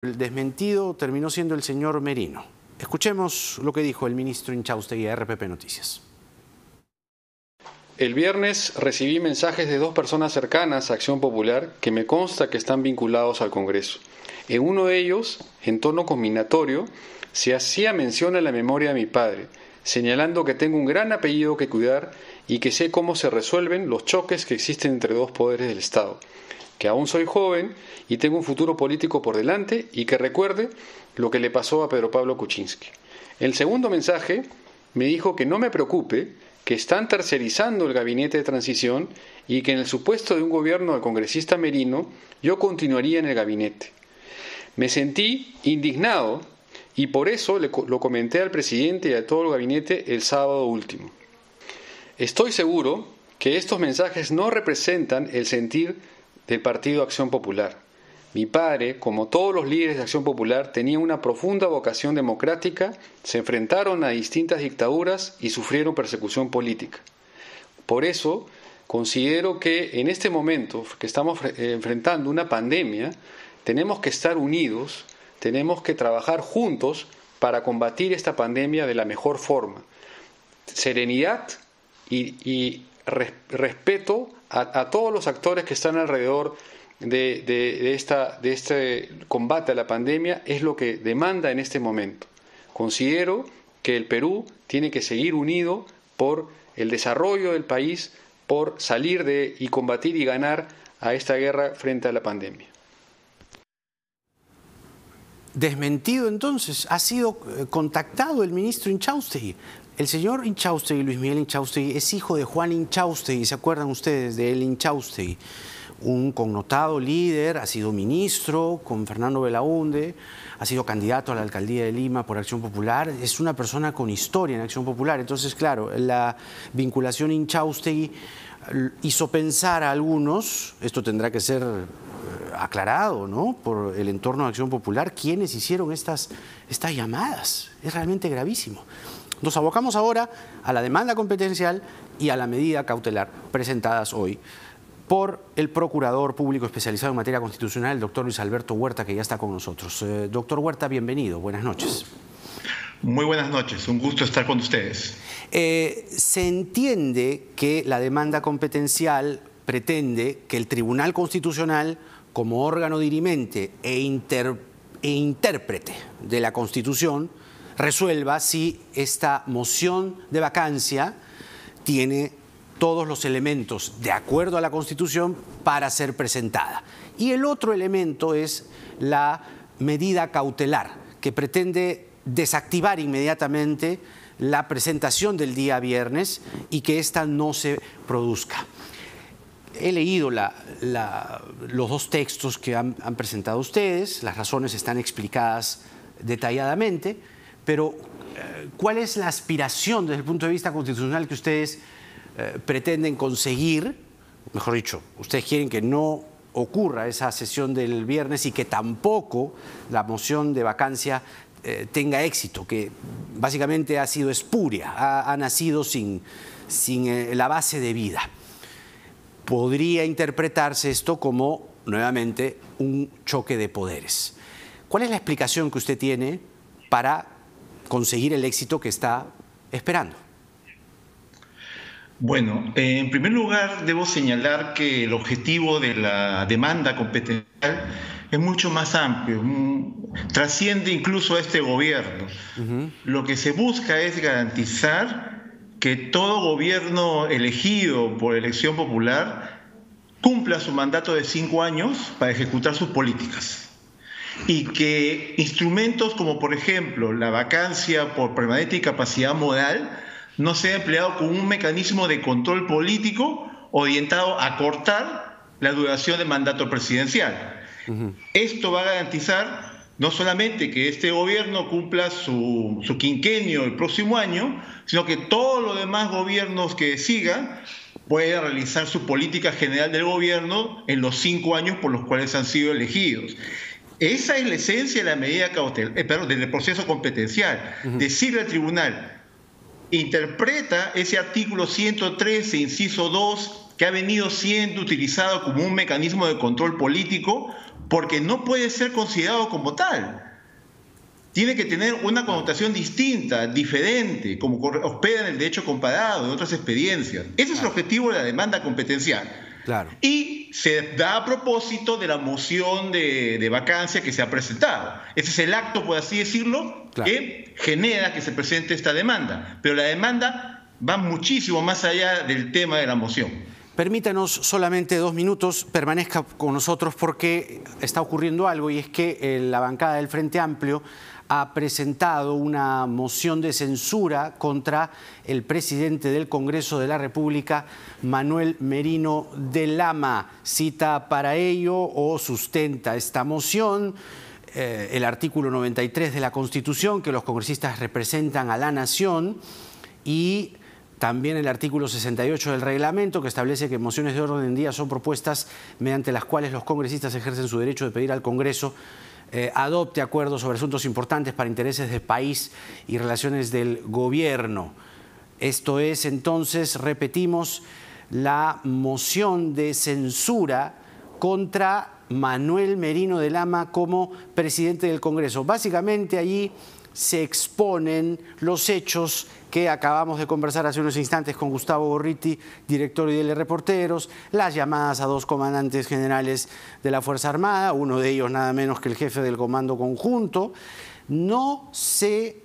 El desmentido terminó siendo el señor Merino. Escuchemos lo que dijo el ministro Inchaustegui a RPP Noticias. El viernes recibí mensajes de dos personas cercanas a Acción Popular que me consta que están vinculados al Congreso. En uno de ellos, en tono combinatorio, se hacía mención a la memoria de mi padre, señalando que tengo un gran apellido que cuidar y que sé cómo se resuelven los choques que existen entre dos poderes del Estado, que aún soy joven y tengo un futuro político por delante y que recuerde lo que le pasó a Pedro Pablo Kuczynski. El segundo mensaje me dijo que no me preocupe, que están tercerizando el gabinete de transición y que en el supuesto de un gobierno del congresista Merino yo continuaría en el gabinete. Me sentí indignado y por eso lo comenté al presidente y a todo el gabinete el sábado último. Estoy seguro que estos mensajes no representan el sentir del Partido Acción Popular. Mi padre, como todos los líderes de Acción Popular, tenía una profunda vocación democrática, se enfrentaron a distintas dictaduras y sufrieron persecución política. Por eso, considero que en este momento que estamos enfrentando una pandemia, tenemos que estar unidos, tenemos que trabajar juntos para combatir esta pandemia de la mejor forma. Serenidad y respeto a todos los actores que están alrededor de este combate a la pandemia es lo que demanda en este momento. Considero que el Perú tiene que seguir unido por el desarrollo del país, por salir y combatir y ganar a esta guerra frente a la pandemia. Desmentido entonces, ha sido contactado el ministro Inchaustegui. El señor Inchaustegui, Luis Miguel Inchaustegui, es hijo de Juan Inchaustegui, ¿se acuerdan ustedes de él, Inchaustegui? Un connotado líder, ha sido ministro con Fernando Belaúnde, ha sido candidato a la alcaldía de Lima por Acción Popular, es una persona con historia en Acción Popular. Entonces, claro, la vinculación Inchaustegui hizo pensar a algunos, esto tendrá que ser aclarado, ¿no?, por el entorno de Acción Popular, quienes hicieron estas llamadas. Es realmente gravísimo. Nos abocamos ahora a la demanda competencial y a la medida cautelar presentadas hoy por el Procurador Público Especializado en Materia Constitucional, el doctor Luis Alberto Huerta, que ya está con nosotros. Doctor Huerta, bienvenido. Buenas noches. Muy buenas noches. Un gusto estar con ustedes. Se entiende que la demanda competencial pretende que el Tribunal Constitucional, como órgano dirimente e intérprete de la Constitución, resuelva si esta moción de vacancia tiene todos los elementos de acuerdo a la Constitución para ser presentada. Y el otro elemento es la medida cautelar, que pretende desactivar inmediatamente la presentación del día viernes y que ésta no se produzca. He leído los dos textos que han presentado ustedes, las razones están explicadas detalladamente, pero ¿cuál es la aspiración desde el punto de vista constitucional que ustedes pretenden conseguir? Mejor dicho, ustedes quieren que no ocurra esa sesión del viernes y que tampoco la moción de vacancia tenga éxito, que básicamente ha sido espuria, ha nacido sin la base de vida. Podría interpretarse esto como, nuevamente, un choque de poderes. ¿Cuál es la explicación que usted tiene para conseguir el éxito que está esperando? Bueno, en primer lugar debo señalar que el objetivo de la demanda competencial es mucho más amplio, trasciende incluso a este gobierno. Lo que se busca es garantizar que todo gobierno elegido por elección popular cumpla su mandato de 5 años para ejecutar sus políticas. Y que instrumentos como, por ejemplo, la vacancia por permanente incapacidad moral no sea empleado como un mecanismo de control político orientado a cortar la duración del mandato presidencial. Esto va a garantizar no solamente que este gobierno cumpla su quinquenio el próximo año, sino que todos los demás gobiernos que sigan puedan realizar su política general del gobierno en los 5 años por los cuales han sido elegidos. Esa es la esencia de la medida cautelar, del proceso competencial. Decirle al tribunal, interpreta ese artículo 113, inciso 2, que ha venido siendo utilizado como un mecanismo de control político porque no puede ser considerado como tal. Tiene que tener una connotación distinta, diferente, como hospeda en el derecho comparado, en otras experiencias. Ese es el objetivo de la demanda competencial. Claro. Y se da a propósito de la moción de vacancia que se ha presentado. Ese es el acto, por así decirlo, claro, que genera que se presente esta demanda. Pero la demanda va muchísimo más allá del tema de la moción. Permítanos solamente 2 minutos, permanezca con nosotros porque está ocurriendo algo, y es que la bancada del Frente Amplio ha presentado una moción de censura contra el presidente del Congreso de la República, Manuel Merino de Lama. Cita para ello o sustenta esta moción el artículo 93 de la Constitución, que los congresistas representan a la nación, y también el artículo 68 del reglamento, que establece que mociones de orden del día son propuestas mediante las cuales los congresistas ejercen su derecho de pedir al Congreso adopte acuerdos sobre asuntos importantes para intereses del país y relaciones del gobierno. Esto es, entonces, repetimos, la moción de censura contra Manuel Merino de Lama como presidente del Congreso. Básicamente allí se exponen los hechos que acabamos de conversar hace unos instantes con Gustavo Gorriti, director de Reporteros, las llamadas a 2 comandantes generales de la Fuerza Armada, uno de ellos nada menos que el jefe del Comando Conjunto. No se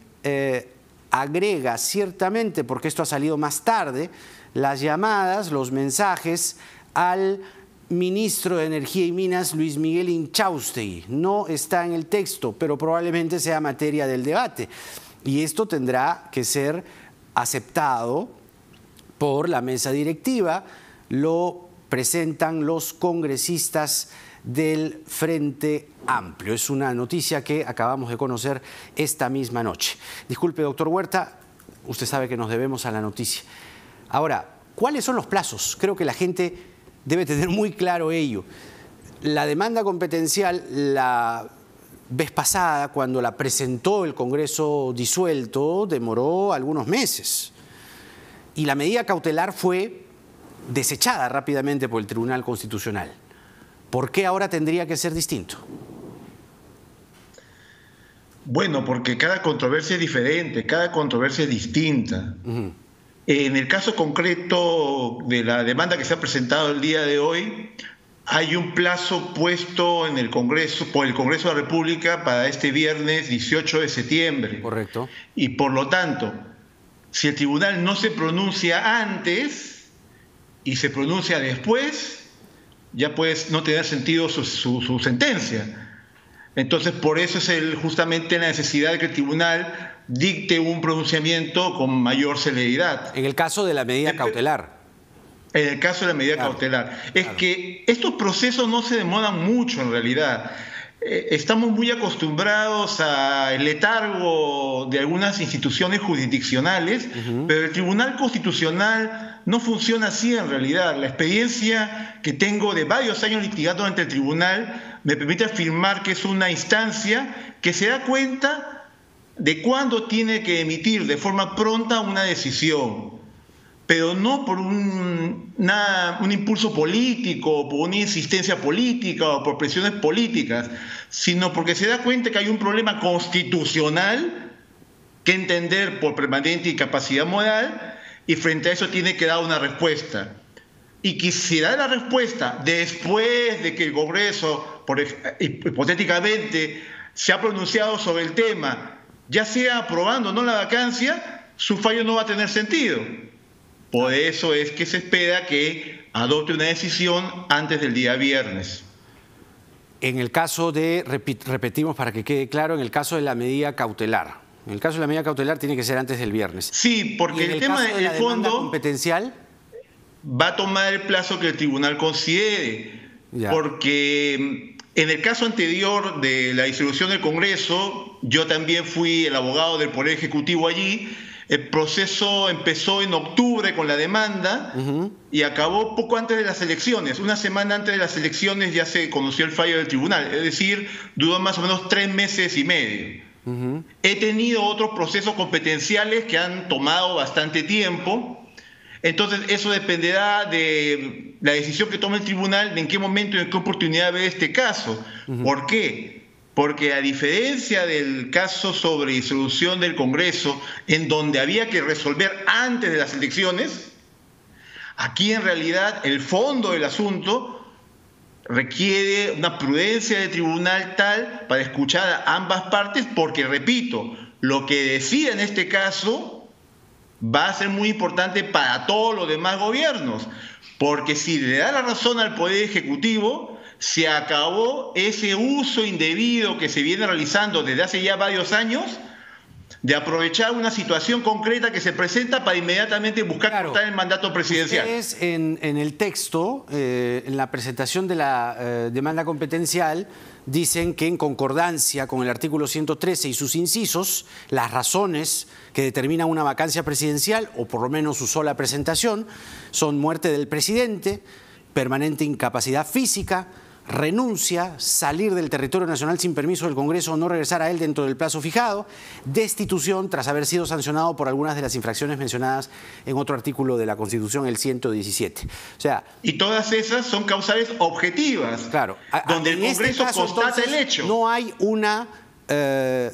agrega ciertamente, porque esto ha salido más tarde, las llamadas, los mensajes al ministro de Energía y Minas, Luis Miguel Inchaustegui. No está en el texto, pero probablemente sea materia del debate. Y esto tendrá que ser aceptado por la mesa directiva. Lo presentan los congresistas del Frente Amplio. Es una noticia que acabamos de conocer esta misma noche. Disculpe, doctor Huerta, usted sabe que nos debemos a la noticia. Ahora, ¿cuáles son los plazos? Creo que la gente debe tener muy claro ello. La demanda competencial, la vez pasada, cuando la presentó el Congreso disuelto, demoró algunos meses. Y la medida cautelar fue desechada rápidamente por el Tribunal Constitucional. ¿Por qué ahora tendría que ser distinto? Bueno, porque cada controversia es diferente, cada controversia es distinta. En el caso concreto de la demanda que se ha presentado el día de hoy, hay un plazo puesto en el Congreso, por el Congreso de la República para este viernes 18 de septiembre. Correcto. Y por lo tanto, si el tribunal no se pronuncia antes y se pronuncia después, ya puede no tener sentido su sentencia. Entonces, por eso es justamente la necesidad de que el tribunal dicte un pronunciamiento con mayor celeridad. En el caso de la medida cautelar. En el caso de la medida cautelar. Es que estos procesos no se demoran mucho en realidad. Estamos muy acostumbrados al letargo de algunas instituciones jurisdiccionales, pero el Tribunal Constitucional no funciona así en realidad. La experiencia que tengo de varios años litigando ante el tribunal me permite afirmar que es una instancia que se da cuenta de cuándo tiene que emitir de forma pronta una decisión, pero no por un impulso político, por una insistencia política o por presiones políticas, sino porque se da cuenta que hay un problema constitucional que entender por permanente incapacidad moral, y frente a eso tiene que dar una respuesta. Y quisiera dar la respuesta después de que el Congreso, hipotéticamente, se ha pronunciado sobre el tema, ya sea aprobando o no la vacancia, su fallo no va a tener sentido. Por eso es que se espera que adopte una decisión antes del día viernes. En el caso de, repetimos para que quede claro, en el caso de la medida cautelar. En el caso de la medida cautelar tiene que ser antes del viernes. Sí, porque el tema del fondo competencial va a tomar el plazo que el tribunal considere. Ya. Porque en el caso anterior de la disolución del Congreso, yo también fui el abogado del Poder Ejecutivo allí. El proceso empezó en octubre con la demanda y acabó poco antes de las elecciones. Una semana antes de las elecciones ya se conoció el fallo del tribunal, es decir, duró más o menos 3 meses y medio. He tenido otros procesos competenciales que han tomado bastante tiempo. Entonces, eso dependerá de la decisión que tome el tribunal, de en qué momento y en qué oportunidad ve este caso. ¿Por qué? Porque a diferencia del caso sobre disolución del Congreso, en donde había que resolver antes de las elecciones, aquí en realidad el fondo del asunto requiere una prudencia del tribunal tal para escuchar a ambas partes, porque, repito, lo que decida en este caso va a ser muy importante para todos los demás gobiernos, porque si le da la razón al Poder Ejecutivo, se acabó ese uso indebido que se viene realizando desde hace ya varios años de aprovechar una situación concreta que se presenta para inmediatamente buscar cortar el mandato presidencial. Ustedes en el texto, en la presentación de la demanda competencial, dicen que en concordancia con el artículo 113 y sus incisos, las razones que determinan una vacancia presidencial, o por lo menos su sola presentación, son muerte del presidente, permanente incapacidad física, renuncia, salir del territorio nacional sin permiso del Congreso o no regresar a él dentro del plazo fijado, destitución tras haber sido sancionado por algunas de las infracciones mencionadas en otro artículo de la Constitución, el 117. O sea, y todas esas son causales objetivas, claro, donde el Congreso constata el hecho. No hay una,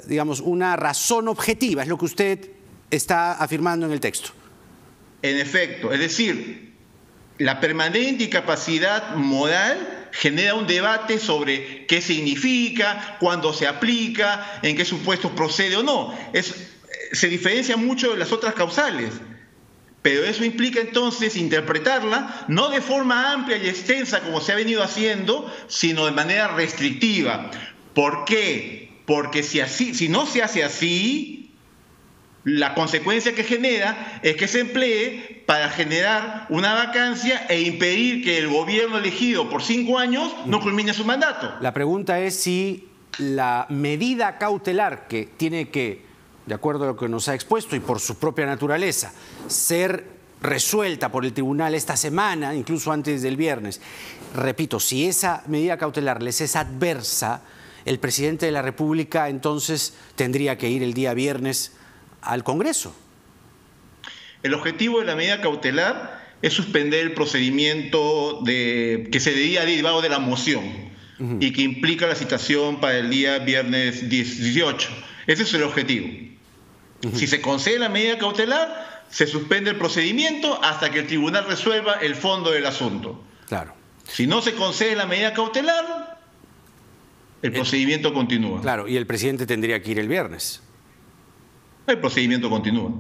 digamos, una razón objetiva, es lo que usted está afirmando en el texto. En efecto, es decir, la permanente incapacidad moral genera un debate sobre qué significa, cuándo se aplica, en qué supuestos procede o no. Se diferencia mucho de las otras causales, pero eso implica entonces interpretarla no de forma amplia y extensa como se ha venido haciendo, sino de manera restrictiva. ¿Por qué? Porque si no se hace así, la consecuencia que genera es que se emplee para generar una vacancia e impedir que el gobierno elegido por 5 años no culmine su mandato. La pregunta es si la medida cautelar que tiene que, de acuerdo a lo que nos ha expuesto y por su propia naturaleza, ser resuelta por el tribunal esta semana, incluso antes del viernes, repito, si esa medida cautelar les es adversa, el presidente de la República entonces tendría que ir el día viernes al Congreso. El objetivo de la medida cautelar es suspender el procedimiento que se debía derivado de la moción y que implica la citación para el día viernes 18. Ese es el objetivo. Si se concede la medida cautelar, se suspende el procedimiento hasta que el tribunal resuelva el fondo del asunto. Claro. Si no se concede la medida cautelar, el procedimiento continúa. Claro, y el presidente tendría que ir el viernes. El procedimiento continúa.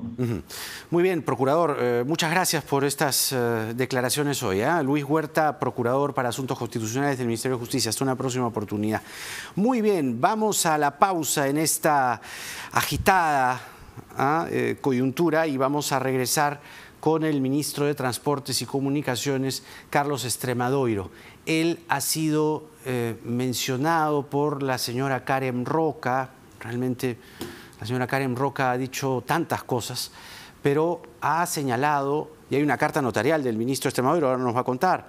Muy bien, procurador, muchas gracias por estas declaraciones hoy. Luis Huerta, procurador para Asuntos Constitucionales del Ministerio de Justicia. Hasta una próxima oportunidad. Muy bien, vamos a la pausa en esta agitada coyuntura y vamos a regresar con el ministro de Transportes y Comunicaciones, Carlos Extremadoiro. Él ha sido mencionado por la señora Karen Roca, realmente. La señora Karen Roca ha dicho tantas cosas, pero ha señalado, y hay una carta notarial del ministro Extremadoiro, ahora nos va a contar,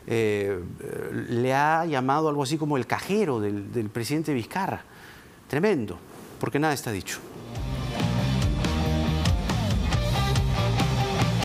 le ha llamado algo así como el cajero del presidente Vizcarra. Tremendo, porque nada está dicho.